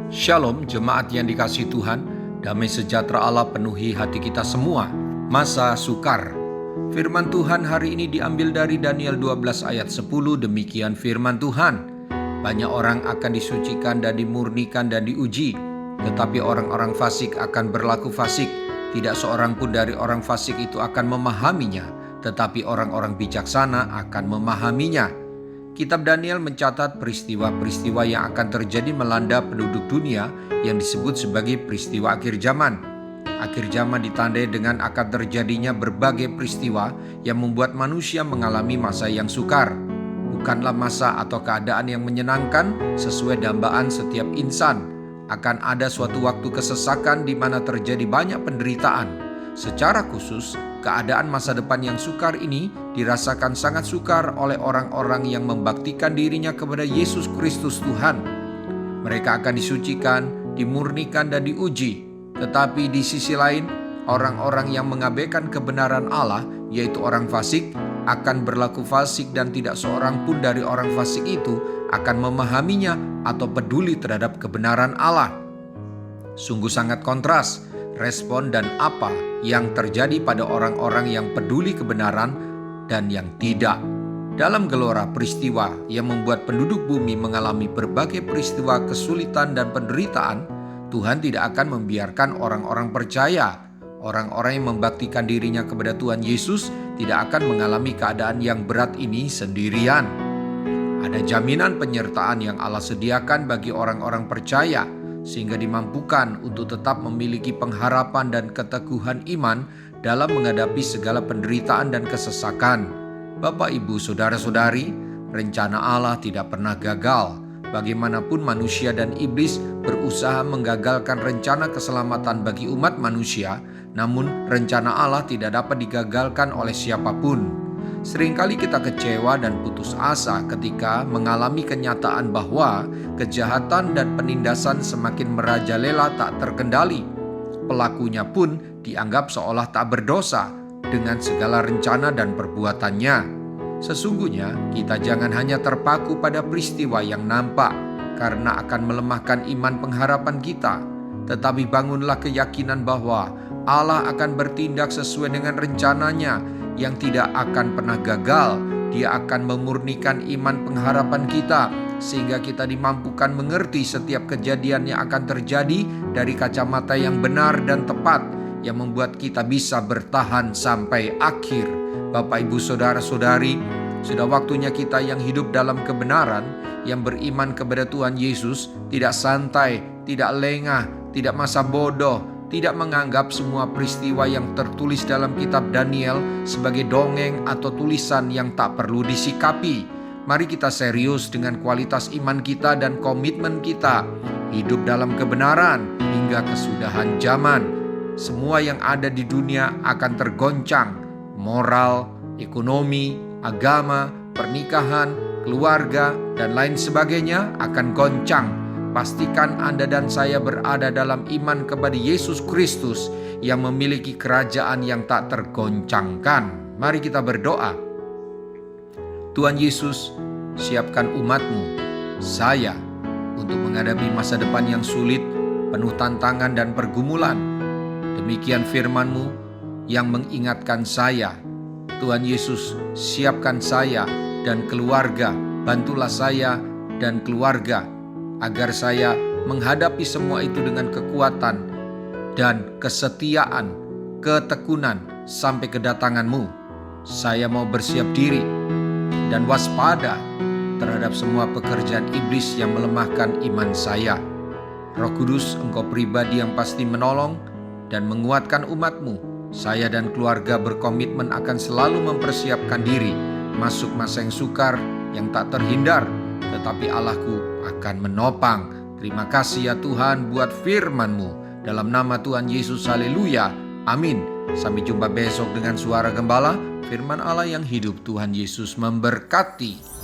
Shalom jemaat yang dikasihi Tuhan, damai sejahtera Allah penuhi hati kita semua. Masa sukar. Firman Tuhan hari ini diambil dari Daniel 12 ayat 10, demikian firman Tuhan. Banyak orang akan disucikan dan dimurnikan dan diuji, tetapi orang-orang fasik akan berlaku fasik. Tidak seorang pun dari orang fasik itu akan memahaminya, tetapi orang-orang bijaksana akan memahaminya. Kitab Daniel mencatat peristiwa-peristiwa yang akan terjadi melanda penduduk dunia yang disebut sebagai peristiwa akhir zaman. Akhir zaman ditandai dengan akan terjadinya berbagai peristiwa yang membuat manusia mengalami masa yang sukar. Bukanlah masa atau keadaan yang menyenangkan sesuai dambaan setiap insan. Akan ada suatu waktu kesesakan di mana terjadi banyak penderitaan. Secara khusus, keadaan masa depan yang sukar ini dirasakan sangat sukar oleh orang-orang yang membaktikan dirinya kepada Yesus Kristus Tuhan. Mereka akan disucikan, dimurnikan dan diuji. Tetapi di sisi lain, orang-orang yang mengabaikan kebenaran Allah, yaitu orang fasik, akan berlaku fasik dan tidak seorang pun dari orang fasik itu akan memahaminya atau peduli terhadap kebenaran Allah. Sungguh sangat kontras respon dan apa yang terjadi pada orang-orang yang peduli kebenaran dan yang tidak. Dalam gelora peristiwa yang membuat penduduk bumi mengalami berbagai peristiwa kesulitan dan penderitaan, Tuhan tidak akan membiarkan orang-orang percaya, orang-orang yang membaktikan dirinya kepada Tuhan Yesus tidak akan mengalami keadaan yang berat ini sendirian. Ada jaminan penyertaan yang Allah sediakan bagi orang-orang percaya, sehingga dimampukan untuk tetap memiliki pengharapan dan keteguhan iman dalam menghadapi segala penderitaan dan kesesakan. Bapak, Ibu, Saudara-saudari, rencana Allah tidak pernah gagal. Bagaimanapun manusia dan iblis berusaha menggagalkan rencana keselamatan bagi umat manusia, namun rencana Allah tidak dapat digagalkan oleh siapapun. Seringkali kita kecewa dan putus asa ketika mengalami kenyataan bahwa kejahatan dan penindasan semakin merajalela tak terkendali. Pelakunya pun dianggap seolah tak berdosa dengan segala rencana dan perbuatannya. Sesungguhnya kita jangan hanya terpaku pada peristiwa yang nampak karena akan melemahkan iman pengharapan kita. Tetapi bangunlah keyakinan bahwa Allah akan bertindak sesuai dengan rencananya yang tidak akan pernah gagal. Dia akan memurnikan iman pengharapan kita sehingga kita dimampukan mengerti setiap kejadian yang akan terjadi dari kacamata yang benar dan tepat yang membuat kita bisa bertahan sampai akhir. Bapak, Ibu, Saudara-saudari, sudah waktunya kita yang hidup dalam kebenaran, yang beriman kepada Tuhan Yesus, tidak santai, tidak lengah, tidak masa bodoh, tidak menganggap semua peristiwa yang tertulis dalam kitab Daniel sebagai dongeng atau tulisan yang tak perlu disikapi. Mari kita serius dengan kualitas iman kita dan komitmen kita, hidup dalam kebenaran hingga kesudahan zaman. Semua yang ada di dunia akan tergoncang, moral, ekonomi, agama, pernikahan, keluarga, dan lain sebagainya akan goncang. Pastikan Anda dan saya berada dalam iman kepada Yesus Kristus yang memiliki kerajaan yang tak tergoncangkan. Mari kita berdoa. Tuhan Yesus, siapkan umat-Mu, saya, untuk menghadapi masa depan yang sulit, penuh tantangan dan pergumulan. Demikian firman-Mu yang mengingatkan saya. Tuhan Yesus, siapkan saya dan keluarga, bantulah saya dan keluarga, agar saya menghadapi semua itu dengan kekuatan dan kesetiaan, ketekunan sampai kedatangan-Mu. Saya mau bersiap diri dan waspada terhadap semua pekerjaan iblis yang melemahkan iman saya. Roh Kudus, Engkau pribadi yang pasti menolong dan menguatkan umat-Mu. Saya dan keluarga berkomitmen akan selalu mempersiapkan diri masuk masa yang sukar yang tak terhindar, tetapi Allah-Ku akan menopang. Terima kasih ya Tuhan buat firman-Mu. Dalam nama Tuhan Yesus, haleluya, amin. Sampai jumpa besok dengan suara gembala, firman Allah yang hidup. Tuhan Yesus memberkati.